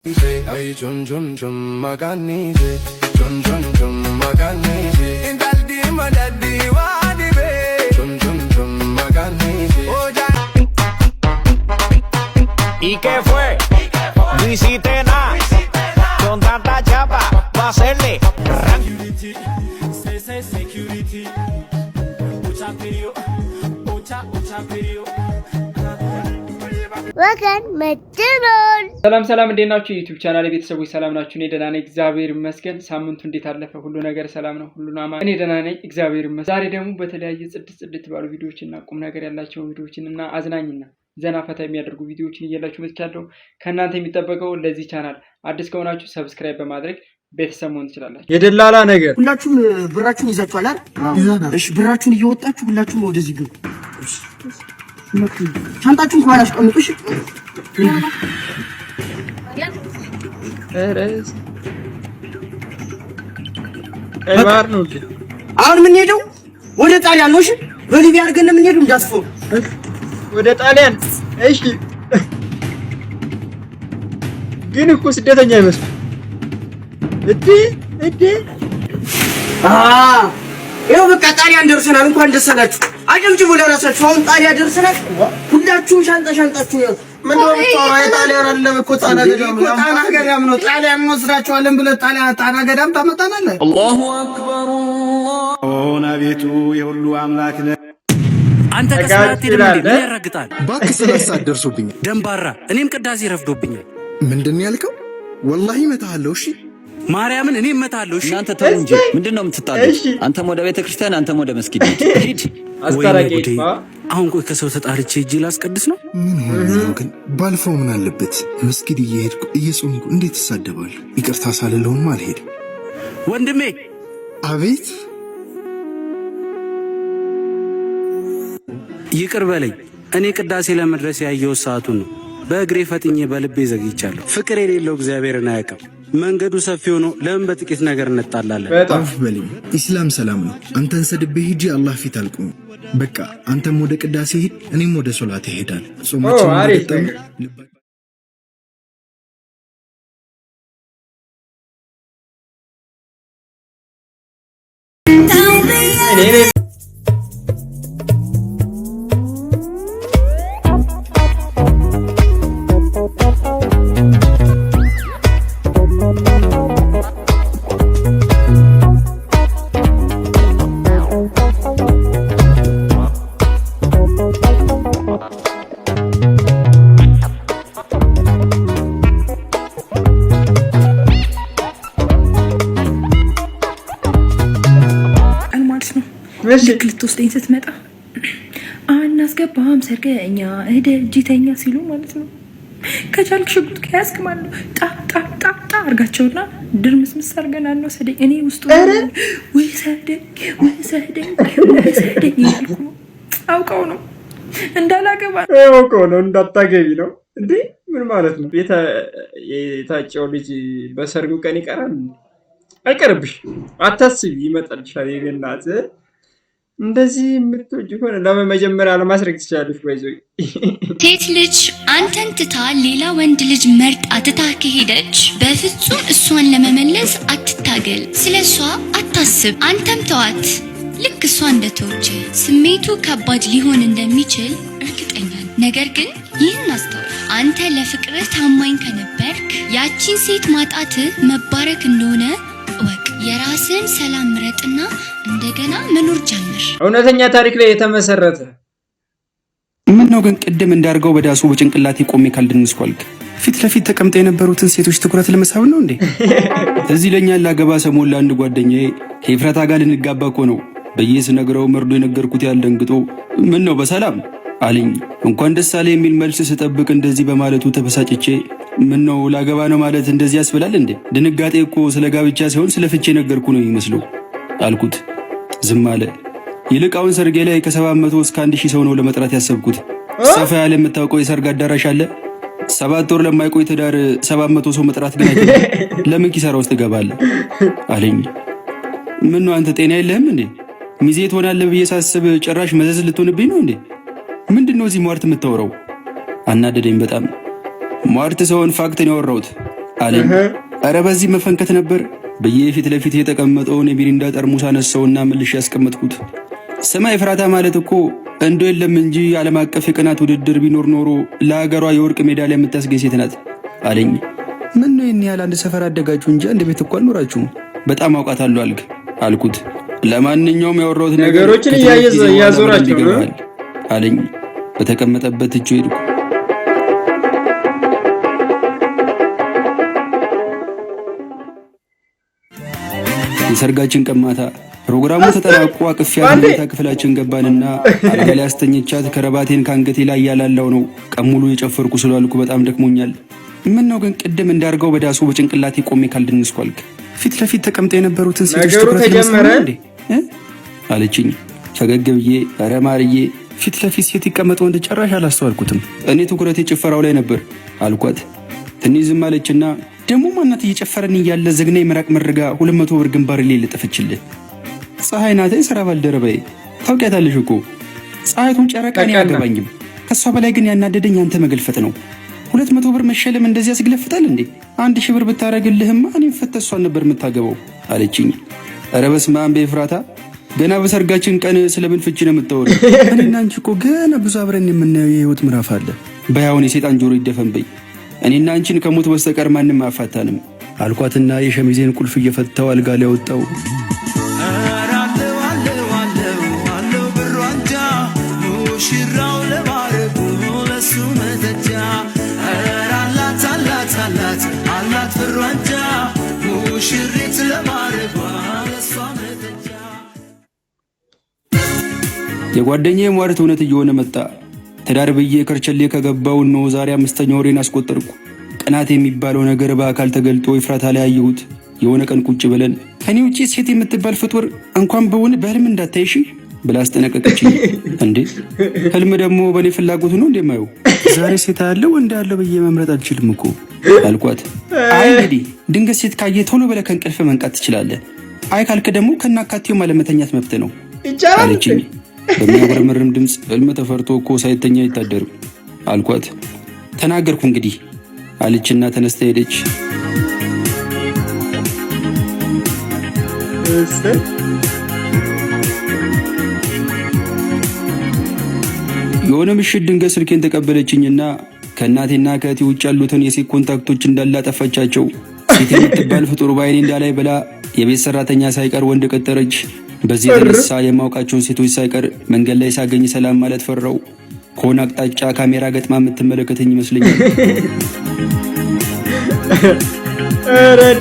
Ay chum chum chum maganise, chum chum chum maganise. Indaldi madadi wadi be, chum chum chum maganise. ¿Y qué fue? No hiciste nada. Con tanta chapa, va a hacerle. Security, say security. Ucha video, ucha video. ወገን መጥቷል። ሰላም እንዴት ናችሁ? ዩቲዩብ ቻናል ቤተሰቦች ሰላም ናችሁ? እኔ ደህና ነኝ እግዚአብሔር ይመስገን። ሳምንቱ እንዴት አለፈ? ሁሉ ነገር ሰላም ነው? ሁሉ አማን? እኔ ደህና ነኝ እግዚአብሔር ይመስገን። ዛሬ ደግሞ በተለያየ ጽድት ባሉ ቪዲዮዎችና ቁም ነገር ያላቸው ቪዲዮዎችንና አዝናኝና ዘና ፈታ የሚያደርጉ ቪዲዮዎችን እየላችሁ መጥቻለሁ። ከእናንተ የሚጠበቀው ለዚህ ቻናል አዲስ ከሆናችሁ ሰብስክራይብ በማድረግ ቤተሰብ መሆን ትችላላችሁ። የደላላ ነገር ሁላችሁም ብራችሁን ይዛችኋል አይደል? እሺ ብራችሁን እየወጣችሁ ሁላችሁም ወደዚህ ግቡ። ሻንጣችሁን ከኋላ አስቀምጡ። እሺ አይባር ነው። አሁን ምን ሄደው ወደ ጣሊያን ነው። እሺ በሊቢያ አድርገን ምን ሄደው እንዳስፎ ወደ ጣሊያን። እሺ ግን እኮ ስደተኛ አይመስል እዴ ይኸው በቃ ጣሊያን ደርሰናል። እንኳን ደስ አላችሁ። አጨብጭቡ ለራሳችሁ። አሁን ጣሊያን ደርሰናል። ሁላችሁም ሻንጣችሁ ነው። ምን ነው ጣሊያን አይደለም እኮ ጣና ገዳም ነው። ጣሊያን እንወስዳችኋለን ብለህ ጣና ገዳም ታመጣናለህ? አላሁ አክበር አላህ አቤቱ የሁሉ አምላክ ነህ አንተ። ከስራት ምን ያረግጣል? ባክህ ስለሳት ደርሶብኛል ደንባራ። እኔም ቅዳሴ ረፍዶብኛል። ምንድነው ያልከው? ወላሂ መታሃለሁ። እሺ ማርያምን እኔ እመታለሁ። እሺ እናንተ ተው እንጂ ምንድነው የምትጣሉት? አንተም ወደ ቤተክርስቲያን አንተም ወደ መስጊድ ሂድ። አስታራቂባ አሁን ቆይ ከሰው ተጣልቼ እጄ ላስቀድስ ነው? ምን ሆነው ግን ባልፈው ምን አለበት? መስጊድ እየሄድኩ እየጾምኩ እንዴት ተሳደባለሁ? ይቅርታ ሳልለውም አልሄድም። ወንድሜ። አቤት። ይቅር በለኝ። እኔ ቅዳሴ ለመድረስ ያየው ሰዓቱን ነው። በእግሬ ፈጥኜ በልቤ ዘግይቻለሁ። ፍቅር የሌለው እግዚአብሔርን አያውቅም። መንገዱ ሰፊ ሆኖ ለምን በጥቂት ነገር እንጣላለን? አፍ በልኝ። ኢስላም ሰላም ነው። አንተን ሰድቤ ሂጂ አላህ ፊት አልቆም። በቃ አንተም ወደ ቅዳሴ ሂድ፣ እኔም ወደ ሶላት እሄዳለሁ። ጾማችን እንደተጠመ ልክ ልትወስደኝ ስትመጣ አናስገባም ሰርገኛ ደጅተኛ ሲሉ ማለት ነው። ከቻልክ ሽጉጥ ከያዝክ ማለት ነው ጣ አርጋቸውና ድርምስምስ አርገና ነው ሰደኝ። እኔ ውስጡ ወሰደኝ ያልኩ ነው። አውቀው ነው እንዳላገባ አውቀው ነው እንዳታገቢ ነው እንዴ? ምን ማለት ነው? የታጨው ልጅ በሰርጉ ቀን ይቀራል? አይቀርብሽ፣ አታስቢ፣ ይመጣልሻል። የገናት እንደዚህ የምትወጂ ሆነ ለመጀመሪያ ለማስረግ ትችላለሽ። ባይዘይ ሴት ልጅ አንተን ትታ ሌላ ወንድ ልጅ መርጣ ትታ ከሄደች በፍጹም እሷን ለመመለስ አትታገል። ስለሷ አታስብ። አንተም ተዋት። ልክ እሷ እንደተወች ስሜቱ ከባድ ሊሆን እንደሚችል እርግጠኛ ነኝ። ነገር ግን ይህን አስተውል። አንተ ለፍቅርህ ታማኝ ከነበርክ ያቺን ሴት ማጣትህ መባረክ እንደሆነ እወቅ። የራስን ሰላም ምረጥና እንደገና መኖር ጀምር። እውነተኛ ታሪክ ላይ የተመሰረተ ምን ነው ግን ቅድም እንዳርገው በዳሱ በጭንቅላቴ ቆሜ ካልደንስኳልክ ፊት ለፊት ተቀምጠው የነበሩትን ሴቶች ትኩረት ለመሳብ ነው እንዴ? እዚህ ለኛ ላገባ ሰሞን ለአንድ ጓደኛዬ ከኤፍራታ ጋር ልንጋባ እኮ ነው በየስ ነግረው መርዶ የነገርኩት ያልደንግጦ ምን ነው በሰላም አለኝ። እንኳን ደስ አለ የሚል መልስ ስጠብቅ እንደዚህ በማለቱ ተበሳጭቼ ምን ነው ላገባ ነው ማለት እንደዚህ ያስብላል እንዴ? ድንጋጤ እኮ ስለ ጋብቻ ሳይሆን ስለ ፍቼ ነገርኩ ነው የሚመስለው አልኩት። ዝም አለ። ይልቃውን ሰርጌ ላይ ከ700 እስከ 1000 ሰው ነው ለመጥራት ያሰብኩት። ሰፋ ያለ የምታውቀው የሰርግ አዳራሽ አለ። 7 ወር ለማይቆይ ትዳር 700 ሰው መጥራት ግን ለምን ኪሳራ ውስጥ ትገባለህ አለኝ። ምን ነው አንተ ጤና የለህም እንዴ? ሚዜ ትሆናለህ ብዬ ሳስብ ጭራሽ መዘዝ ልትሆንብኝ ነው እንዴ? ምንድነው እዚህ ሟርት የምታወራው? አናደደኝ በጣም። ሟርት ሰውን ፋክትን ያወራሁት አለኝ። ኧረ በዚህ መፈንከት ነበር ብዬ ፊት ለፊት የተቀመጠውን የሚሪንዳ ጠርሙስ አነሳውና መልሼ ያስቀመጥኩት። ስማ ኤፍራታ ማለት እኮ እንዶ የለም እንጂ ዓለም አቀፍ የቅናት ውድድር ቢኖር ኖሮ ለሀገሯ የወርቅ ሜዳሊያ የምታስገኝ ሴት ናት አለኝ። ምን ነው ይህን ያህል አንድ ሰፈር አደጋችሁ እንጂ አንድ ቤት እኮ አልኖራችሁም። በጣም አውቃታለሁ አልኩት። ለማንኛውም ያወራሁት ነገሮችን እያዞራችሁ አለኝ። በተቀመጠበት እጁ ሄድኩ። የሰርጋችን ቀን ማታ ፕሮግራሙ ተጠናቆ አቅፊያ መኝታ ክፍላችን ገባንና አልጋ ላይ አስተኝቻት ከረባቴን ከአንገቴ ላይ ያላላው ነው። ቀን ሙሉ የጨፈርኩ ስላልኩ በጣም ደክሞኛል። ምን ነው ግን ቅድም እንዳርገው በዳሱ በጭንቅላቴ ቆሜ ካልደነስኩ አልክ። ፊት ለፊት ተቀምጠው የነበሩትን ሴቶች ትኩረት ተጀመረ እንዴ አለችኝ ፈገግ ብዬ። ኧረ ማርዬ ፊት ለፊት ሴት ይቀመጠው እንደ ጨራሽ አላስተዋልኩትም። እኔ ትኩረቴ ጭፈራው ላይ ነበር አልኳት። ትንሽ ዝም አለችና ደግሞ ማናት እየጨፈረን እያለ ዘግናኝ መራቅ መርጋ 200 ብር ግንባር ላይ ለጠፈችልህ። ፀሐይ ናት የሥራ ባልደረባዬ፣ ታውቂያታለሽ እኮ ፀሐይቱን ጨረቃን አያገባኝም። ከሷ በላይ ግን ያናደደኝ አንተ መገልፈጥ ነው። 200 ብር መሸለም እንደዚህ ያስግለፍታል እንዴ? 1000 ብር ብታረግልህማ እኔም ፈተህ እሷን ነበር የምታገባው አለችኝ። ኧረ በስመ አብ ኤፍራታ፣ ገና በሰርጋችን ቀን ስለምን ፍቺ ነው የምታወሪው? እኔና አንቺ እኮ ገና ብዙ አብረን የምናየው የህይወት ምዕራፍ አለ። በያውን የሴጣን ጆሮ ይደፈን በይ። እኔና አንቺን ከሞት በስተቀር ማንም አያፋታንም አልኳትና የሸሚዜን ቁልፍ እየፈታው አልጋ ላይ ወጣው። የጓደኛዬ ሟርት እውነት እየሆነ መጣ። ትዳር ብዬ ከርቸሌ ከገባው ነው ዛሬ 5ኛ ወሬን አስቆጠርኩ። ቅናት የሚባለው ነገር በአካል ተገልጦ ኤፍራታ ላይ አየሁት። የሆነ ቀን ቁጭ ብለን ከኔ ውጪ ሴት የምትባል ፍጡር እንኳን በውን በህልም እንዳታይሽ ብላ አስጠነቀቀችኝ። እንዴ ህልም ደግሞ በእኔ ፍላጎት ነው እንደማየው? ዛሬ ሴት ያለ ወንድ ያለው ብዬ መምረጥ አልችልም እኮ አልኳት። አይ እንግዲህ ድንገት ሴት ካየ ቶሎ ብለህ ከእንቅልፍ መንቃት ትችላለህ። አይ ካልክ ደግሞ ከናካቴው ማለመተኛት መብት ነው አለችኝ በሚያጉረመርም ድምፅ። ህልም ተፈርቶ እኮ ሳይተኛ አይታደርም አልኳት። ተናገርኩ እንግዲህ አለችና ተነስታ ሄደች። የሆነ ምሽት ድንገት ስልኬን ተቀበለችኝና ከእናቴና ከእህቴ ውጭ ያሉትን የሴት ኮንታክቶች እንዳላጠፋቻቸው ሴት የምትባል ፍጡር ባይኔ እንዳላይ ብላ የቤት ሰራተኛ ሳይቀር ወንድ ቀጠረች። በዚህ የተነሳ የማውቃቸውን ሴቶች ሳይቀር መንገድ ላይ ሳገኝ ሰላም ማለት ፈራው። ከሆነ አቅጣጫ ካሜራ ገጥማ የምትመለከተኝ ይመስለኛል።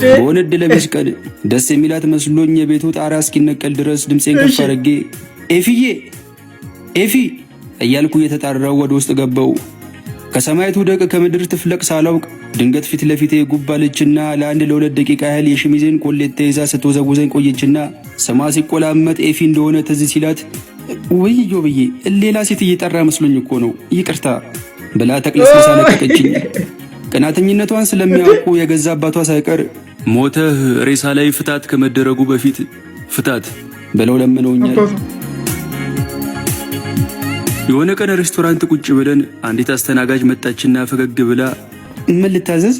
በሆነ ዕድለ ቢስ ቀን ደስ የሚላት መስሎኝ የቤቱ ጣራ እስኪነቀል ድረስ ድምፄን ከፍ አድርጌ ኤፊዬ ኤፊ እያልኩ እየተጣራው ወደ ውስጥ ገባው። ከሰማይቱ ደቅ ከምድር ትፍለቅ ሳላውቅ ድንገት ፊት ለፊቴ ጉባለችና ለ1-2 ደቂቃ ያህል የሸሚዜን ኮሌት ተይዛ ስትወዘውዘኝ ቆየችና ስማ ሲቆላመጥ ኤፊ እንደሆነ ትዝ ሲላት ወይዮ ብዬ ሌላ ሴት እየጠራ መስሎኝ እኮ ነው ይቅርታ ብላ ተቅለስለሳ ለቀቀችኝ። ቅናተኝነቷን ስለሚያውቁ የገዛ አባቷ ሳይቀር ሞተህ ሬሳ ላይ ፍታት ከመደረጉ በፊት ፍታት ብለው ለምነውኛል። የሆነ ቀን ሬስቶራንት ቁጭ ብለን አንዲት አስተናጋጅ መጣችና ፈገግ ብላ ምን ልታዘዝ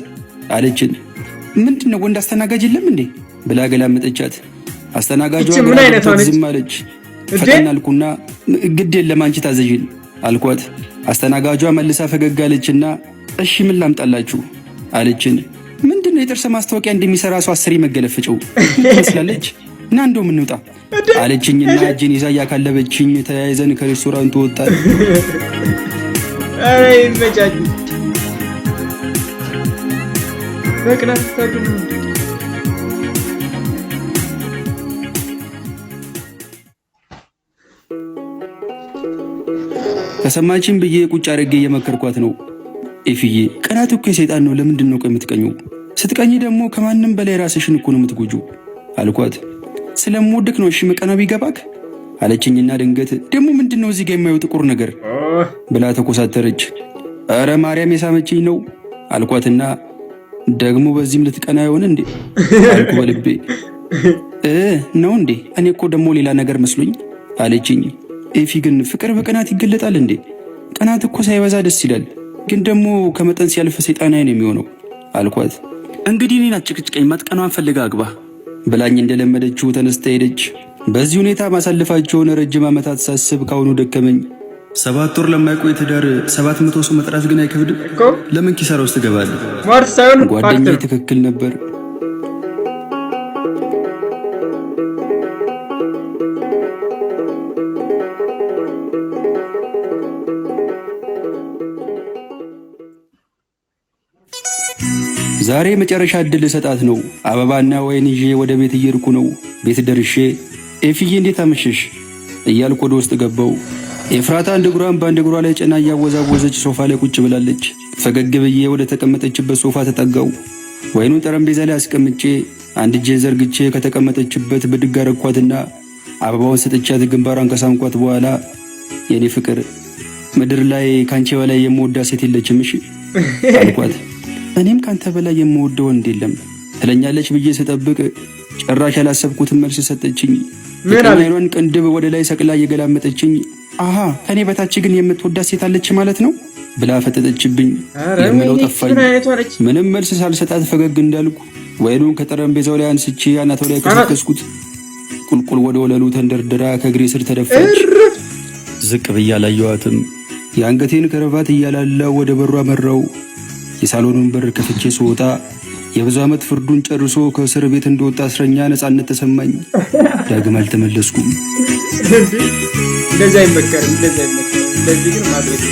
አለችን። ምንድነው ወንድ አስተናጋጅ የለም እንዴ ብላ ገላመጠቻት። አስተናጋጇ ዝም አለች። ፈጠን አልኩና ግድ የለም አንቺ ታዘዥን አልኳት። አስተናጋጇ መልሳ ፈገግ አለችና እሺ ምን ላምጣላችሁ አለችን። ምንድነው የጥርስ ማስታወቂያ እንደሚሰራ ሰው 10 መገለፈጨው ትመስላለች እና እንደው ምን እንውጣ አለችኝና እጄን ይዛ ያካለበችኝ ተያይዘን ከሬስቶራንቱ ወጣን። አሬ ይመጫጭ በቅናት ታድኑ። ከሰማችን ብዬ ቁጭ አድርጌ እየመከርኳት ነው። ኤፍዬ ቅናት እኮ የሰይጣን ነው። ለምንድን ነው የምትቀኙ? ስትቀኝ ደግሞ ከማንም በላይ ራስሽን እኮ ነው የምትጎጁ አልኳት። ስለምወድክ ነው እሺ መቀናው ቢገባክ አለችኝና ድንገት ደግሞ ምንድነው እዚህ ጋር የማየው ጥቁር ነገር ብላ ተኮሳተረች። አረ ማርያም የሳመችኝ ነው አልኳትና ደግሞ በዚህም ልትቀና ይሆን እንዴ አልኩ በልቤ። ነው እንዴ እኔ እኮ ደግሞ ሌላ ነገር መስሎኝ አለችኝ። ኤፊ ግን ፍቅር በቅናት ይገለጣል እንዴ? ቅናት እኮ ሳይበዛ ደስ ይላል፣ ግን ደግሞ ከመጠን ሲያልፍ ሰይጣናዊ ነው የሚሆነው አልኳት። እንግዲህ እኔን አጭቅጭቀኝ መጥቀኗን ፈልጋ አግባ ብላኝ እንደለመደችው ተነስታ ሄደች። በዚህ ሁኔታ ማሳለፋቸውን ረጅም ዓመታት ሳስብ ካሁኑ ደከመኝ። 7 ወር ለማይቆይ ትዳር 700 ሰው መጥራት ግን አይከብድም? ለምን ኪሳራ ውስጥ ትገባለህ? ጓደኛዬ ትክክል ነበር። ዛሬ መጨረሻ እድል ሰጣት ነው። አበባና ወይን ይዤ ወደ ቤት እየሄድኩ ነው። ቤት ደርሼ ኤፍዬ እንዴት አመሸሽ እያልኩ ወደ ውስጥ ገባው። ኤፍራታ አንድ እግሯን በአንድ እግሯ ላይ ጭና እያወዛወዘች ሶፋ ላይ ቁጭ ብላለች። ፈገግ ብዬ ወደ ተቀመጠችበት ሶፋ ተጠጋው። ወይኑን ጠረጴዛ ላይ አስቀምጬ አንድ እጄን ዘርግቼ ከተቀመጠችበት ብድግ አረኳትና አበባውን ሰጥቻት ግንባሯን ከሳምኳት በኋላ የኔ ፍቅር ምድር ላይ ካንቺ በላይ የምወዳት ሴት የለችም እሺ አልኳት። እኔም ካንተ በላይ የምወደው ወንድ የለም ትለኛለች ብዬ ስጠብቅ ጭራሽ ያላሰብኩትን መልስ ሰጠችኝ። የቀኛይኗን ቅንድብ ወደ ላይ ሰቅላ እየገላመጠችኝ አሃ ከኔ በታች ግን የምትወዳት ሴት አለች ማለት ነው ብላ ፈጠጠችብኝ። የምለው ጠፋኝ። ምንም መልስ ሳልሰጣት ፈገግ እንዳልኩ ወይኑን ከጠረጴዛው ላይ አንስቼ አናቷ ላይ ከሰከስኩት። ቁልቁል ወደ ወለሉ ተንደርድራ ከእግሬ ስር ተደፋች። ዝቅ ብዬ አላየኋትም። የአንገቴን ከረባት እያላላው ወደ በሯ መራው። የሳሎኑን በር ከፍቼ ስወጣ የብዙ ዓመት ፍርዱን ጨርሶ ከእስር ቤት እንደወጣ እስረኛ ነፃነት ተሰማኝ። ዳግም አልተመለስኩም። እንደዛ አይመከርም። እንደዚህ ግን ማድረግ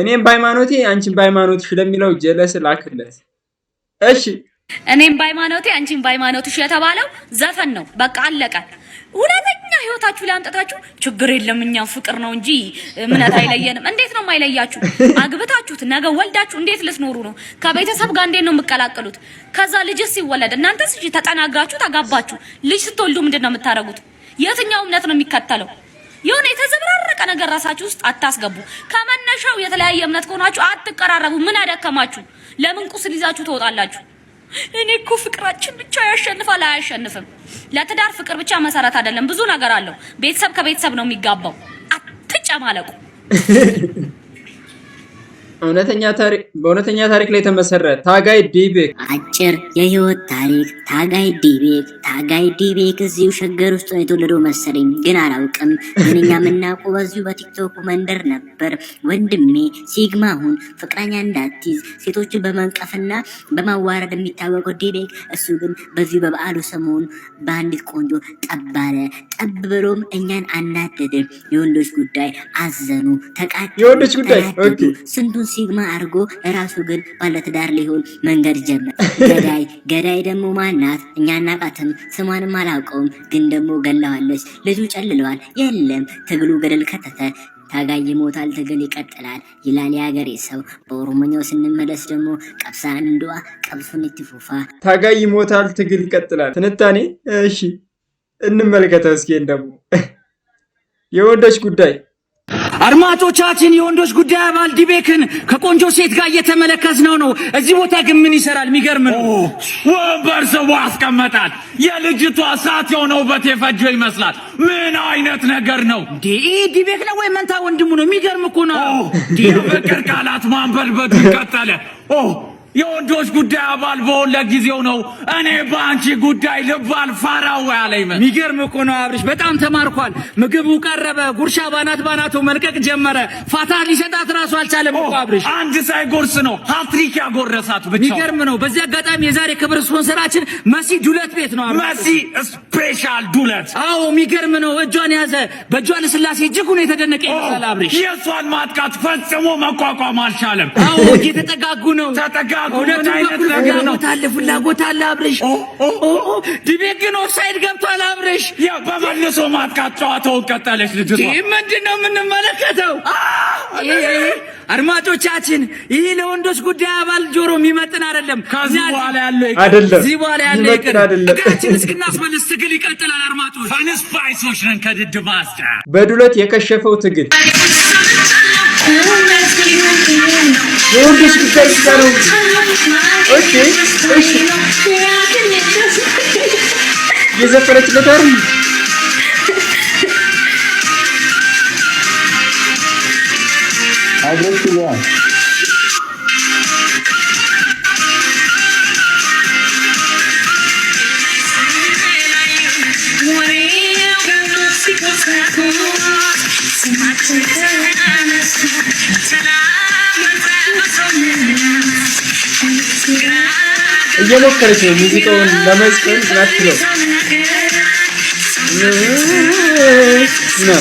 እኔም በሃይማኖቴ አንቺን በሃይማኖትሽ ለሚለው ጀለስ ላክለት። እሺ እኔም በሃይማኖቴ አንቺን በሃይማኖትሽ የተባለው ዘፈን ነው። በቃ አለቀ። እውነተኛ ህይወታችሁ ላይ አምጥታችሁ ችግር የለም እኛ ፍቅር ነው እንጂ እምነት አይለየንም። እንዴት ነው የማይለያችሁ? አግብታችሁት ነገ ወልዳችሁ እንዴት ልትኖሩ ነው? ከቤተሰብ ጋር እንዴት ነው የምትቀላቀሉት? ከዛ ልጅስ ሲወለድ እናንተስ ተጠናግራችሁ ተጋባችሁ። ልጅ ስትወልዱ ምንድን ነው የምታደርጉት? የትኛው እምነት ነው የሚከተለው? የሆነ የተዘበራረቀ ነገር ራሳችሁ ውስጥ አታስገቡ። ከመነሻው የተለያየ እምነት ከሆናችሁ አትቀራረቡ። ምን አደከማችሁ? ለምን ቁስል ይዛችሁ ትወጣላችሁ? እኔ እኮ ፍቅራችን ብቻ ያሸንፋል። አያሸንፍም። ለትዳር ፍቅር ብቻ መሰረት አይደለም፣ ብዙ ነገር አለው። ቤተሰብ ከቤተሰብ ነው የሚጋባው። አትጨማለቁ። በእውነተኛ ታሪክ ላይ የተመሰረተ ታጋይ ዲቤክ አጭር የህይወት ታሪክ። ታጋይ ዲቤክ እዚሁ ሸገር ውስጥ ነው የተወለደው መሰለኝ፣ ግን አላውቅም። ግን እኛ የምናውቀው በዚሁ በቲክቶክ መንደር ነበር። ወንድሜ ሲግማ አሁን ፍቅረኛ እንዳትይዝ ሴቶችን በመንቀፍና በማዋረድ የሚታወቀው ዲቤክ፣ እሱ ግን በዚሁ በበዓሉ ሰሞን በአንዲት ቆንጆ ጠባለ። ጠብ ብሎም እኛን አናደደ። የወንዶች ጉዳይ አዘኑ፣ ተቃጠሉ። ስንቱን ሲግማ አድርጎ ራሱ ግን ባለትዳር ሊሆን መንገድ ጀመር። ገዳይ ደግሞ ማናት? እኛ አናቃትም፣ ስሟንም አላውቀውም። ግን ደግሞ ገለዋለች። ልጁ ጨልለዋል። የለም ትግሉ ገደል ከተተ። ታጋይ ይሞታል፣ ትግል ይቀጥላል ይላል የሀገሬ ሰው። በኦሮሞኛው ስንመለስ ደግሞ ቀብሳ እንዷ ቀብሱን ይትፉፋ። ታጋይ ይሞታል፣ ትግል ይቀጥላል። ትንታኔ እሺ እንመልከተው እስኪ። ደግሞ የወንዶች ጉዳይ አድማጮቻችን የወንዶች ጉዳይ አባል ዲቤክን ከቆንጆ ሴት ጋር እየተመለከትነው ነው። እዚህ ቦታ ግን ምን ይሰራል? የሚገርም ነው። ወንበር ስቦ አስቀመጣት። የልጅቷ እሳት የሆነው ውበት የፈጀው ይመስላል። ምን አይነት ነገር ነው እንዴ? ዲቤክ ነው ወይ መንታ ወንድሙ ነው? የሚገርም እኮ ነው። የፍቅር ቃላት ማንበልበቱ ቀጠለ። የወንዶች ጉዳይ አባል በሆን ለጊዜው ነው። እኔ በአንቺ ጉዳይ ልባል ፋራው ያለኝ ምን የሚገርም እኮ ነው። አብርሽ በጣም ተማርኳል። ምግቡ ቀረበ፣ ጉርሻ ባናቱ መልቀቅ ጀመረ። ፋታ ሊሰጣት ራሱ አልቻለም እኮ አብርሽ። አንድ ሳይጎርስ ነው ሃትሪክ ያጎረሳት ብቻ። የሚገርም ነው። በዚህ አጋጣሚ የዛሬ ክብር ስፖንሰራችን መሲ ዱለት ቤት ነው። መሲ ስፔሻል ዱለት። አዎ የሚገርም ነው። እጇን ያዘ። በእጇ ለስላሴ እጅጉን የተደነቀ ይመስላል አብርሽ። የእሷን ማጥቃት ፈጽሞ መቋቋም አልቻለም። አዎ እየተጠጋጉ ነው። ፍላጎት አለ አብርሽ። ዲቤክ ግን ኦፍሳይድ ገብቷል አብርሽ። በመልሶ ማጥቃት ጨዋታውን ቀጠለች ልጅቷ። ምንድን ነው የምንመለከተው? አድማጮቻችን ይህ ለወንዶች ጉዳይ አባል ጆሮ የሚመጥን አይደለም። ከዚህ በኋላ ያለው ይቅር። እግራችን እስክናስመልስ ትግል ይቀጥላል። አድማጮች ፈንስፓይሶች ነን ከድድ ማስጫ። በዱለት የከሸፈው ትግል የወንዶች ጉዳይ ነው። እሺ የዘፈረችለት አይደል? እየሞከረች ነው ሙዚቃውን ለመስፈን ናትለው ነው